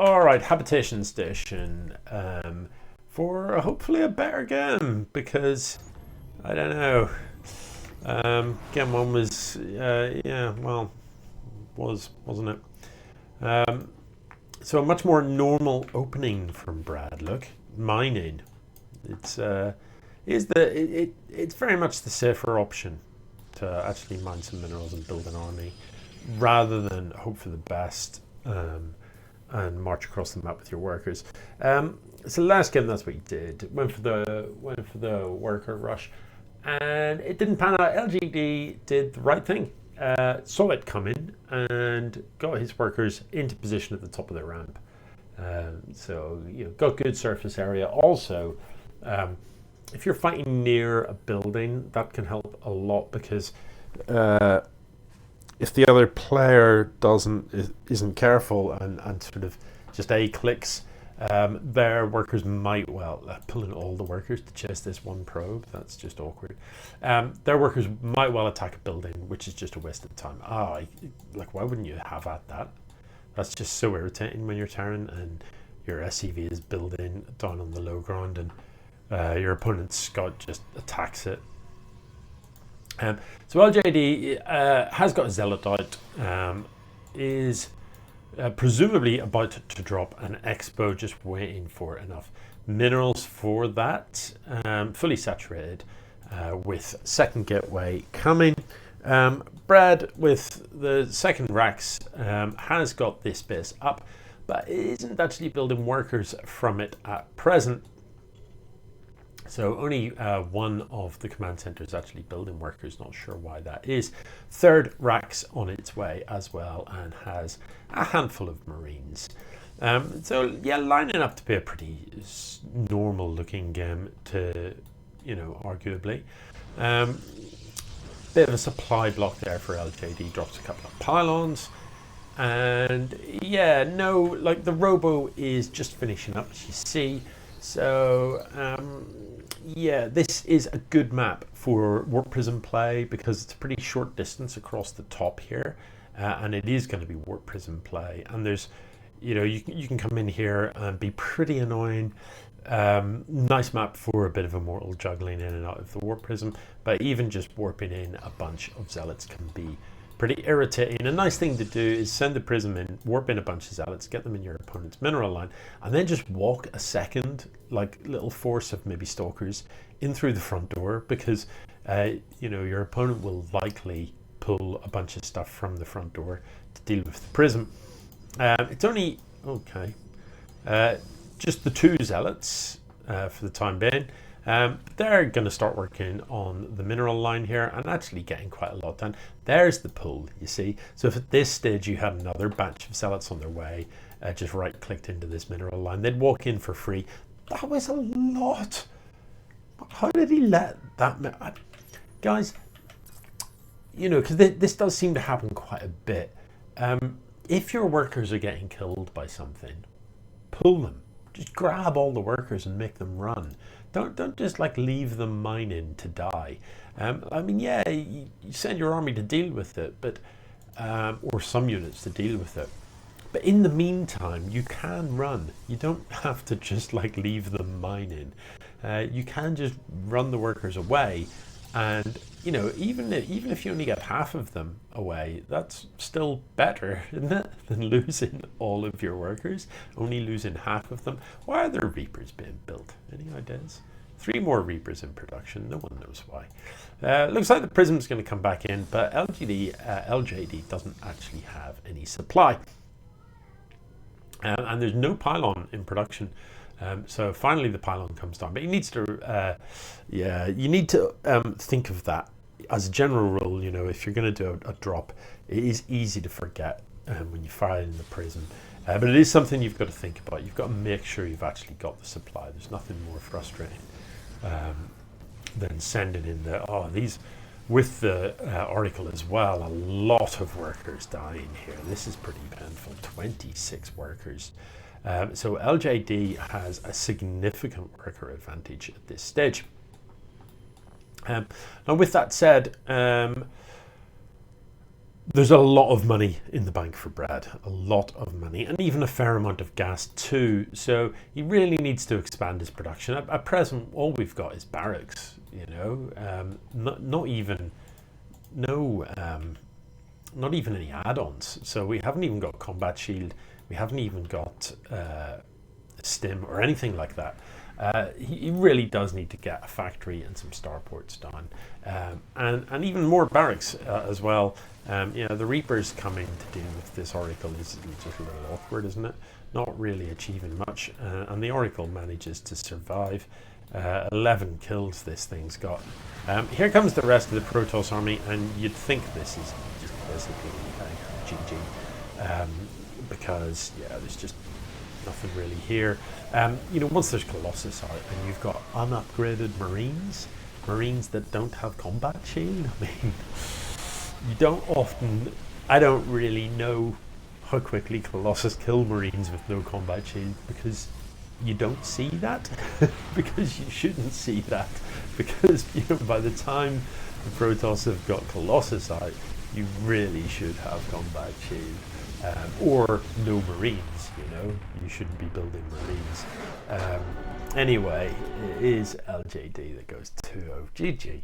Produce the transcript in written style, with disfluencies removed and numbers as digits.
All right, habitation station for hopefully a better game, because I don't know. Game one was yeah, well, wasn't it? So a much more normal opening from Brad. Look, mining. It's it's very much the safer option to actually mine some minerals and build an army, rather than hope for the best. And march across the map with your workers. So last game, that's what you did. Went for the worker rush, and it didn't pan out. LJD did the right thing. Saw it coming and got his workers into position at the top of the ramp. So got good surface area. Also, if you're fighting near a building, that can help a lot, because if the other player isn't careful and sort of just clicks, their workers might pulling all the workers to chase this one probe. That's just awkward. Their workers might attack a building, which is just a waste of time. Why wouldn't you have at that? That's just so irritating when you're Terran and your SCV is building down on the low ground and your opponent's scout just attacks it. So LJD has got a Zealot out, is presumably about to drop an Expo, just waiting for enough minerals for that, fully saturated, with second gateway coming. Brad with the second racks has got this base up, but isn't actually building workers from it at present. So only one of the command centers is actually building workers, not sure why that is. Third rack's on its way as well, and has a handful of Marines. So yeah, lining up to be a pretty normal looking game to, arguably. Bit of a supply block there for LJD, drops a couple of pylons. And yeah, the Robo is just finishing up, as you see. So yeah, this is a good map for Warp Prism play, because it's a pretty short distance across the top here, and it is going to be Warp Prism play. And there's, you can come in here and be pretty annoying. Nice map for a bit of immortal juggling in and out of the Warp Prism, but even just warping in a bunch of Zealots can be pretty irritating. A nice thing to do is send the prism in, warp in a bunch of Zealots, get them in your opponent's mineral line, and then just walk a second, little force of maybe stalkers in through the front door, because your opponent will likely pull a bunch of stuff from the front door to deal with the prism. It's only just the two Zealots for the time being. They're going to start working on the mineral line here and actually getting quite a lot done. There's the pull, you see. So if at this stage you had another batch of Zealots on their way, just right-clicked into this mineral line, they'd walk in for free. That was a lot. How did he let that... Guys, because this does seem to happen quite a bit. If your workers are getting killed by something, pull them. Just grab all the workers and make them run. Don't just leave them mining to die. Yeah, you send your army to deal with it, but or some units to deal with it. But in the meantime, you can run. You don't have to just leave them mining. You can just run the workers away, and even if you only get half of them away, that's still better, isn't it, than losing all of your workers, only losing half of them. Why are there Reapers being built? Any ideas? 3 more Reapers in production, no one knows why. Looks like the Prism's going to come back in, but LJD doesn't actually have any supply. And there's no pylon in production. So finally the pylon comes down, but he needs to, you need to think of that as a general rule. If you're going to do a drop, it is easy to forget when you fire in the prism, but it is something you've got to think about. You've got to make sure you've actually got the supply. There's nothing more frustrating than sending in these with the Oracle as well. A lot of workers dying here. This is pretty painful. 26 workers. So LJD has a significant worker advantage at this stage. Now with that said, There's a lot of money in the bank for Bred, a lot of money, and even a fair amount of gas too. So he really needs to expand his production. At present, all we've got is barracks. You know, not even not even any add-ons. So we haven't even got combat shield. We haven't even got stim or anything like that. He really does need to get a factory and some starports done, and even more barracks as well. You know, the Reapers coming to deal with this Oracle is just a little awkward, isn't it? Not really achieving much, and the Oracle manages to survive. 11 kills this thing's got. Here comes the rest of the Protoss army, and you'd think this is just basically GG, because yeah, there's just nothing really here. You know, once there's Colossus out and you've got unupgraded Marines that don't have combat shield, I mean, you don't often, I don't really know how quickly Colossus kill Marines with no combat shield, because you don't see that, because you shouldn't see that, because you know, by the time the Protoss have got Colossus out, you really should have combat shield, or no Marines. You know, you shouldn't be building Marines. Anyway, it is LJD that goes 2-0. GG.